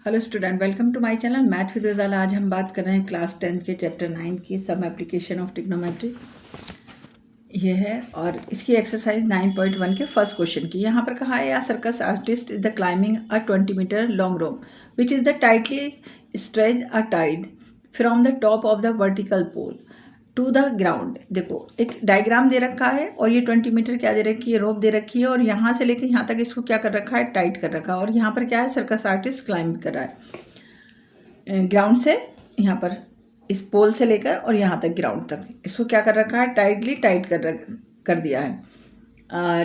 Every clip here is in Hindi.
Hello student, welcome to my channel math with Gazala. आज हम बात कर रहे हैं क्लास 10 के चैप्टर 9 की सम एप्लीकेशन ऑफ ट्रिग्नोमेट्री। ये है और इसकी एक्सरसाइज 9.1 के फर्स्ट क्वेश्चन की। यहाँ पर कहा है या circus artist is the climbing a 20 metre long rope which is the tightly stretch a tied from the top of the vertical pole to the ground. देखो एक डायग्राम दे रखा है और ये 20 मीटर क्या दे रखी है, रोप दे रखी है और यहाँ से लेकर यहाँ तक इसको क्या कर रखा है, टाइट कर रखा है। और यहाँ पर क्या है, सर्कस आर्टिस्ट क्लाइंब कर रहा है ग्राउंड से, यहाँ पर इस पोल से लेकर और यहाँ तक ग्राउंड तक इसको क्या कर रखा है, टाइटली टाइट कर दिया है।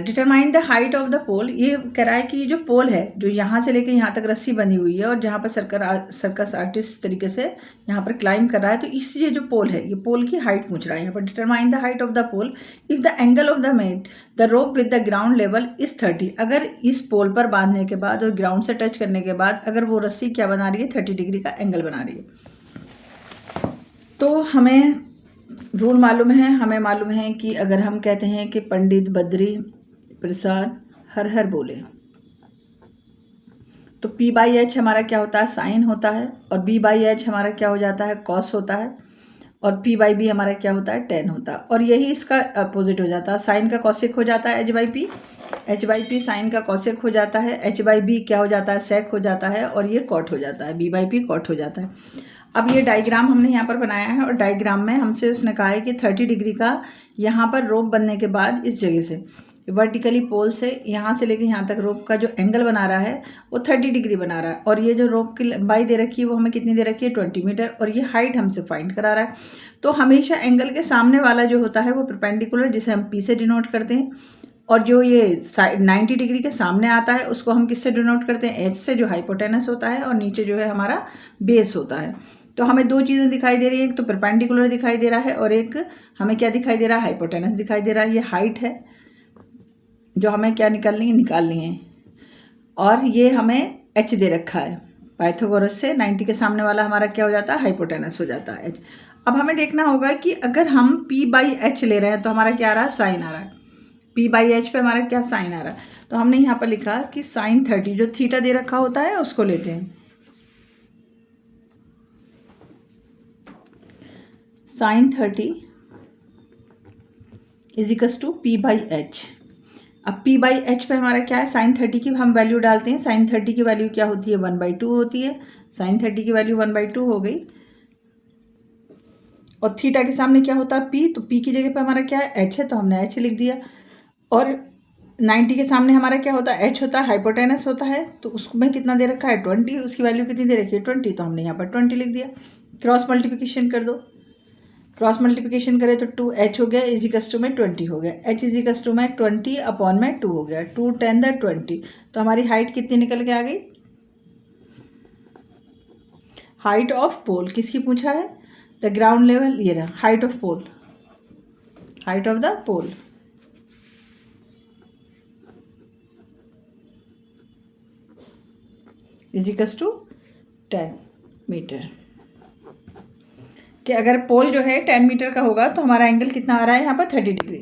Determine the height of the pole, ये कह रहा है कि जो पोल है जो यहाँ से लेकर यहाँ तक रस्सी बंधी हुई है और जहाँ पर सर्कस आर्टिस्ट तरीके से यहाँ पर क्लाइंब कर रहा है, तो इस ये जो पोल है, ये पोल की हाइट पूछ रहा है यहाँ पर। Determine the height of the pole if the angle of the met the rope with the ground level is 30। अगर इस पोल पर बांधने के बाद और ग्राउंड से टच करने के बाद अगर वो रस्सी क्या बना रही है, 30 डिग्री का एंगल बना रही है। तो हमें रूल मालूम है, हमें मालूम है कि अगर हम कहते हैं कि पंडित बद्री प्रसाद हर हर बोले, तो P बाई एच हमारा क्या होता है, साइन होता है, और B बाई एच हमारा क्या हो जाता है, कॉस होता है, और P बाई बी हमारा क्या होता है, टेन होता है। और यही इसका अपोजिट हो जाता है, साइन का कॉसेक हो जाता है H बाई पी साइन का कॉसेक हो जाता है, H बाई बी क्या हो जाता है, सेक हो जाता है, और ये कॉट हो जाता है, B बाई पी कॉट हो जाता है। अब ये डायग्राम हमने यहाँ पर बनाया है और डायग्राम में हमसे उसने कहा है कि 30 डिग्री का यहाँ पर रोप बनने के बाद इस जगह से वर्टिकली पोल से यहाँ से लेकर यहाँ तक रोप का जो एंगल बना रहा है वो 30 डिग्री बना रहा है। और ये जो रोप की लंबाई दे रखी है वो हमें कितनी दे रखी है, 20 मीटर, और ये हाइट हमसे फाइंड करा रहा है। तो हमेशा एंगल के सामने वाला जो होता है वो परपेंडिकुलर, जिसे हम P से डिनोट करते हैं, और जो ये 90 डिग्री के सामने आता है उसको हम किससे डिनोट करते हैं, H से, जो हाइपोटेनस होता है, और नीचे जो है हमारा बेस होता है। तो हमें दो चीज़ें दिखाई दे रही है, एक तो परपेंडिकुलर दिखाई दे रहा है और एक हमें क्या दिखाई दे रहा है, हाइपोटेनस दिखाई दे रहा है। ये हाइट है जो हमें क्या निकालनी है, और ये हमें H दे रखा है पाइथागोरस से। 90 के सामने वाला हमारा क्या हो जाता है, हाइपोटेनस हो जाता है H। अब हमें देखना होगा कि अगर हम P बाई एच ले रहे हैं तो हमारा क्या आ रहा है, साइन आ रहा है। P बाई एच पे हमारा क्या, साइन आ रहा है। तो हमने यहाँ पर लिखा कि साइन 30, जो थीटा दे रखा होता है उसको लेते हैं, sine 30 is equals to P by H. अब P बाई एच पे हमारा क्या है, साइन 30 की हम वैल्यू डालते हैं। साइन 30 की वैल्यू क्या होती है, 1/2 होती है। साइन 30 की वैल्यू 1/2 हो गई, और थीटा के सामने क्या होता है, P, तो P की जगह पे हमारा क्या है, H है, तो हमने H लिख दिया। और 90 के सामने हमारा क्या होता है, H होता है, हाइपोटेनस होता है, तो उसमें कितना दे रखा है, 20, उसकी वैल्यू कितनी दे रखी है, 20, तो हमने यहाँ पर 20 लिख दिया। क्रॉस मल्टीप्लिकेशन कर दो, क्रॉस मल्टीप्लिकेशन करें तो 2H हो गया, इज इक्वल्स टू में 20 हो गया। H इज इक्वल्स टू में 20 अपॉन में 2 हो गया, 2 10 द 20। तो हमारी हाइट कितनी निकल के आ गई, हाइट ऑफ पोल किसकी पूछा है, द ग्राउंड लेवल, ये रहा height of pole, height of the pole is equals to 10 metre. कि अगर पोल जो है 10 मीटर का होगा तो हमारा एंगल कितना आ रहा है यहाँ पर, 30 डिग्री।